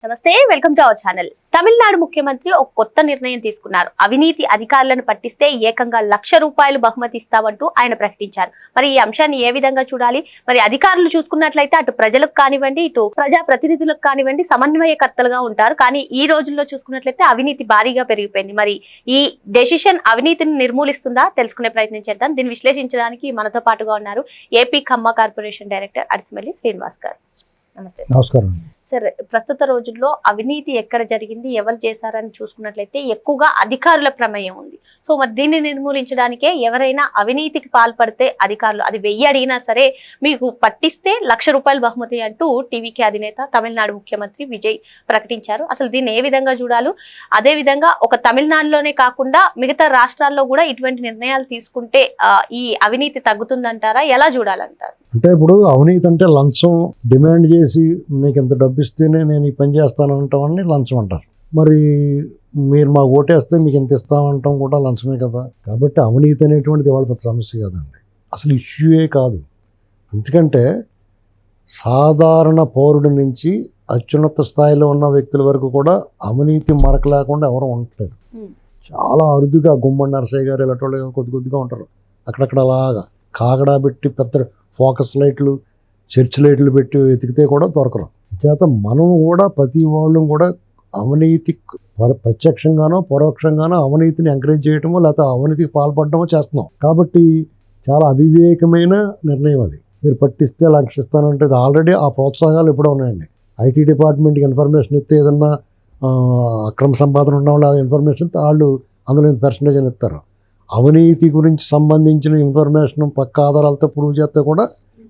నమస్తే, welcome to our channel. Tamil Nadu ముఖ్యమంత్రి ఒక కొత్త నిర్ణయం తీసుకున్నారు. అవినీతి అధికారులను పట్టిస్తే ఏకంగా ₹1,00,000 బహుమతి ఇస్తామంటూ ఆయన ప్రకటించారు. మరి ఈ అంశాన్ని ఏ విధంగా చూడాలి? మరి అధికారులు చూసుకున్నట్లయితే అటు ప్రజలకు కానివ్వండి, ఇటు ప్రజా ప్రతినిధులకు కానివ్వండి సమన్వయకర్తలుగా ఉంటారు. కానీ ఈ రోజుల్లో చూసుకున్నట్లయితే అవినీతి భారీగా పెరిగిపోయింది. మరి ఈ డెసిషన్ అవినీతిని నిర్మూలిస్తుందా? తెలుసుకునే ప్రయత్నం చేద్దాం. దీన్ని విశ్లేషించడానికి మనతో పాటుగా ఉన్నారు AP ఖమ్మ corporation director Adusumilli Srinivas గారు. నమస్తే. నమస్కారం. సార్, ప్రస్తుత రోజుల్లో అవినీతి ఎక్కడ జరిగింది, ఎవరు చేశారని చూసుకున్నట్లయితే ఎక్కువగా అధికారుల ప్రమేయం ఉంది. సో మరి దీన్ని నిర్మూలించడానికే ఎవరైనా అవినీతికి పాల్పడితే అధికారులు అది 1000 అడిగినా సరే మీకు పట్టిస్తే ₹1,00,000 బహుమతి అంటూ టీవీకే అధినేత తమిళనాడు ముఖ్యమంత్రి విజయ్ ప్రకటించారు. అసలు దీన్ని ఏ విధంగా చూడాలి? అదే విధంగా ఒక తమిళనాడులోనే కాకుండా మిగతా రాష్ట్రాల్లో కూడా ఇటువంటి నిర్ణయాలు తీసుకుంటే ఈ అవినీతి తగ్గుతుందంటారా? ఎలా చూడాలంటారు? అంటే ఇప్పుడు అవినీతి అంటే లంచం డిమాండ్ చేసి మీకు ఎంత డబ్బు ఇస్తేనే నేను ఈ పని చేస్తాను అంటామని లంచం అంటారు. మరి మీరు మాకు ఓటేస్తే మీకు ఎంత ఇస్తామంటాం కూడా లంచమే కదా. కాబట్టి అవినీతి అనేటువంటిది ఇవాళ పెద్ద సమస్య కాదండి, అసలు ఇష్యూయే కాదు. ఎందుకంటే సాధారణ పౌరుడి నుంచి అత్యున్నత స్థాయిలో ఉన్న వ్యక్తుల వరకు కూడా అవినీతి మరక లేకుండా ఎవరు ఉండట్లేదు. చాలా అరుదుగా గుమ్మడి నరసయ్య గారు ఇలాంటి వాళ్ళు కొద్దిగా ఉంటారు. అక్కడక్కడ అలాగా కాగడా పెట్టి పెద్ద ఫోకస్ లైట్లు, చర్చ్ లైట్లు పెట్టి వెతికితే కూడా దొరకరు. చేత మనం కూడా ప్రతి వాళ్ళు కూడా అవినీతి ప్రత్యక్షంగానో పరోక్షంగానో అవినీతిని ఎంకరేజ్ చేయటమో లేకపోతే అవినీతికి పాల్పడటమో చేస్తున్నాం. కాబట్టి చాలా అవివేకమైన నిర్ణయం అది. మీరు పట్టిస్తే లక్షిస్తానంటే ఆల్రెడీ ఆ ప్రోత్సాహాలు ఎప్పుడో ఉన్నాయండి. ఐటీ డిపార్ట్మెంట్కి ఇన్ఫర్మేషన్ ఇస్తే ఏదన్నా అక్రమ సంపాదన ఉన్న వాళ్ళ ఇన్ఫర్మేషన్ వాళ్ళు అందులో ఎంత పర్సంటేజ్ అని ఇస్తారు. అవినీతి గురించి సంబంధించిన ఇన్ఫర్మేషన్ పక్క ఆధారాలతో ప్రూవ్ చేస్తే కూడా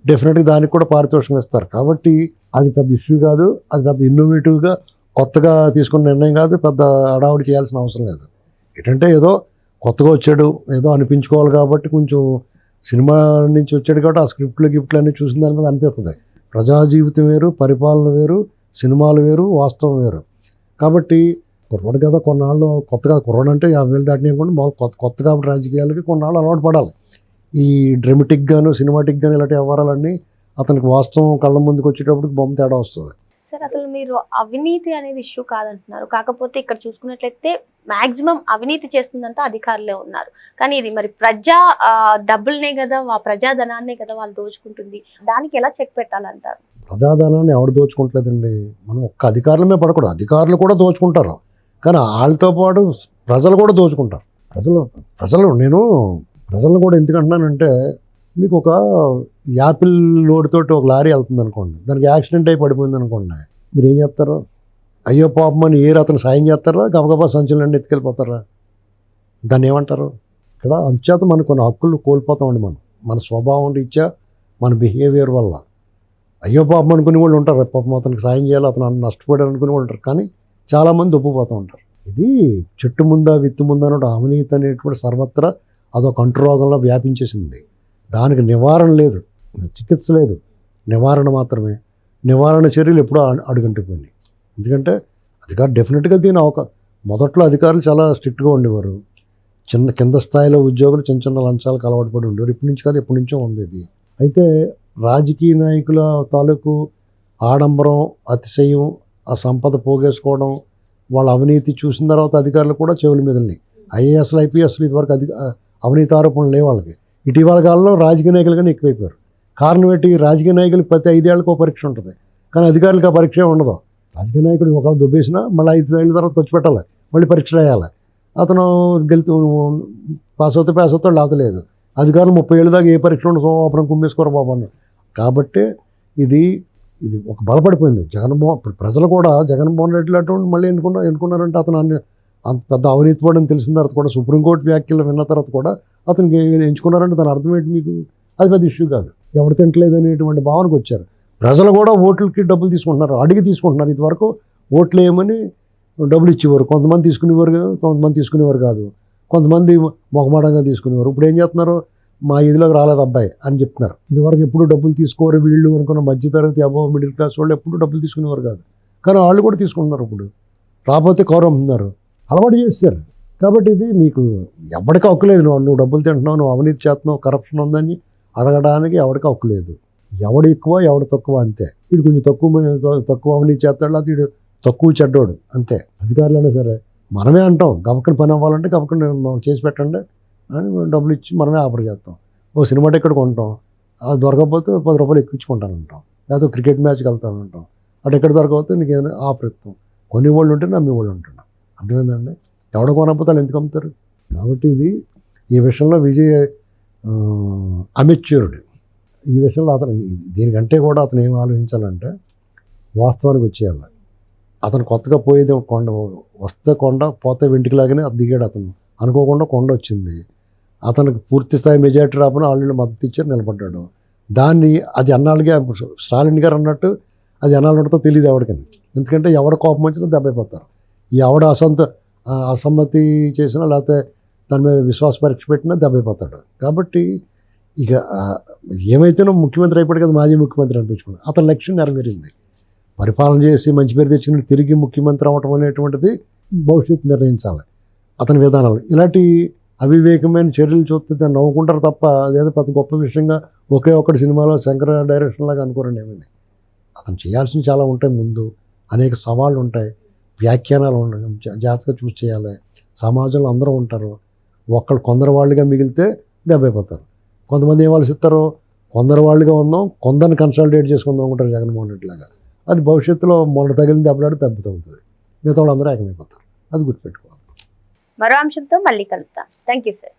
డెఫినెట్గా దానికి కూడా పారితోషికం ఇస్తారు. కాబట్టి అది పెద్ద ఇష్యూ కాదు, అది పెద్ద ఇన్నోవేటివ్గా కొత్తగా తీసుకున్న నిర్ణయం కాదు, పెద్ద హడావుడి చేయాల్సిన అవసరం లేదు. ఏంటంటే ఏదో కొత్తగా వచ్చాడు, ఏదో అనిపించుకోవాలి కాబట్టి కొంచెం సినిమా నుంచి వచ్చాడు కాబట్టి ఆ స్క్రిప్ట్లు గిఫ్ట్లు అన్నీ చూసిన దాని మీద అనిపిస్తుంది. ప్రజా జీవితం వేరు, పరిపాలన వేరు, సినిమాలు వేరు, వాస్తవం వేరు. కాబట్టి కుర్రాడు కదా, కొన్నాళ్ళు కొత్తగా కుర్రాడు అంటే 50,000 దాటినా కూడా కొత్త కాబట్టి రాజకీయాలకి కొన్నాళ్ళు అలవాటు పడాలి. ఈ డ్రామాటిక్గాను సినిమాటిక్గాను ఇలాంటి వ్యవహారాలన్నీ అతనికి వాస్తవం కళ్ళ ముందుకు వచ్చేటప్పటికి బొమ్మ తేడా వస్తుంది. సార్, అసలు మీరు అవినీతి అనేది ఇష్యూ కాదంటున్నారు. కాకపోతే ఇక్కడ చూసుకున్నట్లయితే మాక్సిమం అవినీతి చేస్తుందంటే అధికారులే ఉన్నారు. కానీ ఇది మరి ప్రజా డబ్బులనే కదా, ప్రజాధనాన్నే కదా వాళ్ళు దోచుకుంటుంది. దానికి ఎలా చెక్ పెట్టాలంటారు? ప్రజాధనాన్ని ఎవరు దోచుకుంటలేదండి. మనం ఒక్క అధికారులమే పడకూడదు, అధికారులు కూడా దోచుకుంటారు. కానీ వాళ్ళతో పాటు ప్రజలు కూడా దోచుకుంటారు. నేను ప్రజలను కూడా ఎందుకు అంటున్నానంటే, మీకు ఒక యాపిల్ లోడ్తోటి ఒక లారీ వెళ్తుంది అనుకోండి, దానికి యాక్సిడెంట్ అయి పడిపోయింది అనుకోండి, మీరు ఏం చేస్తారు? అయ్యో పాపం అని అతను సాయం చేస్తారా, గబగబా సంచులన్నీ ఎత్తుకెళ్ళిపోతారా? దాన్ని ఏమంటారు? ఇక్కడ అంచేత మనం కొన్ని హక్కులు కోల్పోతామండి. మన స్వభావం రీత్యా మన బిహేవియర్ వల్ల అయ్యో పాపం అనుకునే వాళ్ళు ఉంటారు. పాపం అతనికి సాయం చేయాలి, అతను నష్టపోయాడు అనుకునే వాళ్ళు ఉంటారు. కానీ చాలామంది ఒప్పుపోతూ ఉంటారు. ఇది చెట్టు ముందా విత్తు ముందా అన్నట్టు అవినీతి అనేటువంటి సర్వత్రా అదొక అంటురోగంలో వ్యాపించేసింది. దానికి నివారణ లేదు, చికిత్స లేదు, నివారణ మాత్రమే. నివారణ చర్యలు ఎప్పుడూ అడుగంటిపోయినాయి. ఎందుకంటే అధికారులు డెఫినెట్గా మొదట్లో అధికారులు చాలా స్ట్రిక్ట్గా ఉండేవారు. కింద స్థాయిలో ఉద్యోగులు చిన్న లంచాలకు అలవాటు పడి ఉండేవారు. ఇప్పటి నుంచి కాదు, ఎప్పటి నుంచో ఉంది ఇది. అయితే రాజకీయ నాయకుల తాలూకు ఆడంబరం, అతిశయం, ఆ సంపద పోగేసుకోవడం, వాళ్ళ అవినీతి చూసిన తర్వాత అధికారులు కూడా చెవుల మీదల్ని ఐఏఎస్లు ఐపీఎస్లు ఇదివరకు అవినీతి ఆరోపణలు లేవు వాళ్ళకి. ఇటీవల కాలంలో రాజకీయ నాయకులు కానీ ఎక్కువైపోయారు. కారణం ఏంటి? రాజకీయ నాయకులకు ప్రతి 5 ఏళ్ళకి ఒక పరీక్ష ఉంటుంది, కానీ అధికారులకు ఆ పరీక్ష ఉండదు. రాజకీయ నాయకుడు ఒకవేళ దుబ్బేసినా మళ్ళీ 5 ఏళ్ళ తర్వాత వచ్చి పెట్టాలి, మళ్ళీ పరీక్ష రాయాలి. అతను పాస్ అవుతాడు, లేకపోతే అధికారులు 30 ఏళ్ళ దాకా ఏ పరీక్ష ఉండదు, అప్పుడు కుమ్మేసుకోరు బాబు అన్నారు. కాబట్టి ఇది ఒక బలపడిపోయింది. ఇప్పుడు ప్రజలు కూడా జగన్మోహన్ రెడ్డి అటువంటి మళ్ళీ ఎన్నుకున్నారంటే అతను అంత పెద్ద అవినీతి పడని తెలిసిన తర్వాత కూడా, సుప్రీంకోర్టు వ్యాఖ్యలు విన్న తర్వాత కూడా అతనికి ఎంచుకున్నారంటే దాని అర్థం ఏంటి? మీకు అది పెద్ద ఇష్యూ కాదు, ఎవరు తింటలేదు అనేటువంటి భావనకు వచ్చారు. ప్రజలు కూడా ఓట్లకి డబ్బులు తీసుకుంటున్నారు, అడిగి తీసుకుంటున్నారు. ఇదివరకు ఓట్లు వేయమని డబ్బులు ఇచ్చేవారు, కొంతమంది తీసుకునేవారు కాదు, కొంతమంది మొహమాటంగా తీసుకునేవారు. ఇప్పుడు ఏం చేస్తున్నారు? మా ఇదిలోకి రాలేదు అబ్బాయి అని చెప్తున్నారు. ఇదివరకు ఎప్పుడు డబ్బులు తీసుకోరు వీళ్ళు అనుకున్న మధ్యతరగతి అబోవ్ మిడిల్ క్లాస్ వాళ్ళు ఎప్పుడు డబ్బులు తీసుకునేవారు కాదు, కానీ వాళ్ళు కూడా తీసుకుంటున్నారు. ఇప్పుడు రాకపోతే కౌరవం ఉన్నారు, అలవాటు చేస్తారు. కాబట్టి ఇది మీకు ఎవరికి హక్కు లేదు. నువ్వు డబ్బులు తింటున్నావు, నువ్వు అవినీతి చేస్తున్నావు, కరప్షన్ ఉందని అడగడానికి ఎవరికి హక్కు లేదు. ఎవడు ఎక్కువ ఎవడు తక్కువ అంతే. వీడు కొంచెం తక్కువ అవినీతి చేస్తాడు, లేకపోతే వీడు తక్కువ చెడ్డోడు అంతే. అధికారులైనా సరే మనమే అంటాం గబక్కని పని అవ్వాలంటే గబక్కని చేసి పెట్టండి అని డబ్బులు ఇచ్చి మనమే ఆఫర్ చేస్తాం. ఓ సినిమా టికెట్ కొంటాం, అది దొరకకపోతే 10 రూపాయలు ఎక్కించుకుంటానంటాం, లేకపోతే క్రికెట్ మ్యాచ్కి వెళ్తానంటాం, అటు ఎక్కడ దొరకకపోతే నీకు ఏదైనా ఆఫర్ ఇస్తాం. కొన్ని వాళ్ళు ఉంటే నమ్మి వాళ్ళు ఉంటున్నాం. అర్థమైందండి? ఎవడ కొనకపోతే వాళ్ళు ఎందుకు అమ్ముతారు? కాబట్టి ఈ విషయంలో విజయ్ అమెచ్యూర్డ్. ఈ విషయంలో అతను దీనికంటే కూడా అతను ఏం ఆలోచించాలంటే వాస్తవానికి వచ్చేయాలి. అతను కొత్తగా పోయేది కొండ, వస్తే కొండ పోతే వెంటికిలాగానే అది దిగాడు. అతను అనుకోకుండా కొండ వచ్చింది. అతనికి పూర్తి స్థాయి మెజారిటీ రాకుండా ఆల్రెడీ మద్దతు ఇచ్చారు, నిలబడ్డాడు. దాన్ని అది అన్నాళ్ళుగా స్టాలిన్ గారు అన్నట్టు అది ఎన్నాళ్ళు ఉంటుందో తెలియదు ఎవరికని. ఎందుకంటే ఎవడ కోపం వచ్చినా దెబ్బైపోతారు. ఎవడ అసమ్మతి చేసినా లేకపోతే దాని మీద విశ్వాస పరీక్ష పెట్టినా దెబ్బైపోతాడు. కాబట్టి ఇక ఏమైతేనో ముఖ్యమంత్రి అయిపోయాడు కదా, మాజీ ముఖ్యమంత్రి అనిపించుకున్నాడు. అతని లక్ష్యం నెరవేరింది. పరిపాలన చేసి మంచి పేరు తెచ్చుకుని తిరిగి ముఖ్యమంత్రి అవ్వటం అనేటువంటిది భవిష్యత్తు నిర్ణయించాలి. అతని విధానాలు ఇలాంటి అవివేకమైన చర్యలు చూస్తే దాన్ని నవ్వుకుంటారు తప్ప అదేదో పెద్ద గొప్ప విషయంగా ఒకే ఒక్కటి సినిమాలో శంకర డైరెక్షన్ లాగా అనుకోరండి. ఏమని అతను చేయాల్సినవి చాలా ఉంటాయి. ముందు అనేక సవాళ్ళు ఉంటాయి, వ్యాఖ్యానాలు ఉంటాయి, జాగ్రత్తగా చూసి చేయాలి. సమాజంలో అందరూ ఉంటారు. కొందరు వాళ్ళుగా మిగిలితే దెబ్బైపోతారు. కొంతమంది ఏం ఆలోచిస్తారో కొందరు వాళ్ళుగా ఉందాం, కొందరిని కన్సల్టేట్ చేసుకుందాం అనుకుంటారు జగన్మోహన్ రెడ్డి లాగా. అది భవిష్యత్తులో మొన్న తగిలిన దెబ్బలాడి దెబ్బతవుతుంది. మిగతా వాళ్ళందరూ ఏకమైపోతారు. అది గుర్తుపెట్టుకోవాలి. మరో అంశంతో మళ్ళీ కలుద్దాం. Thank you sir.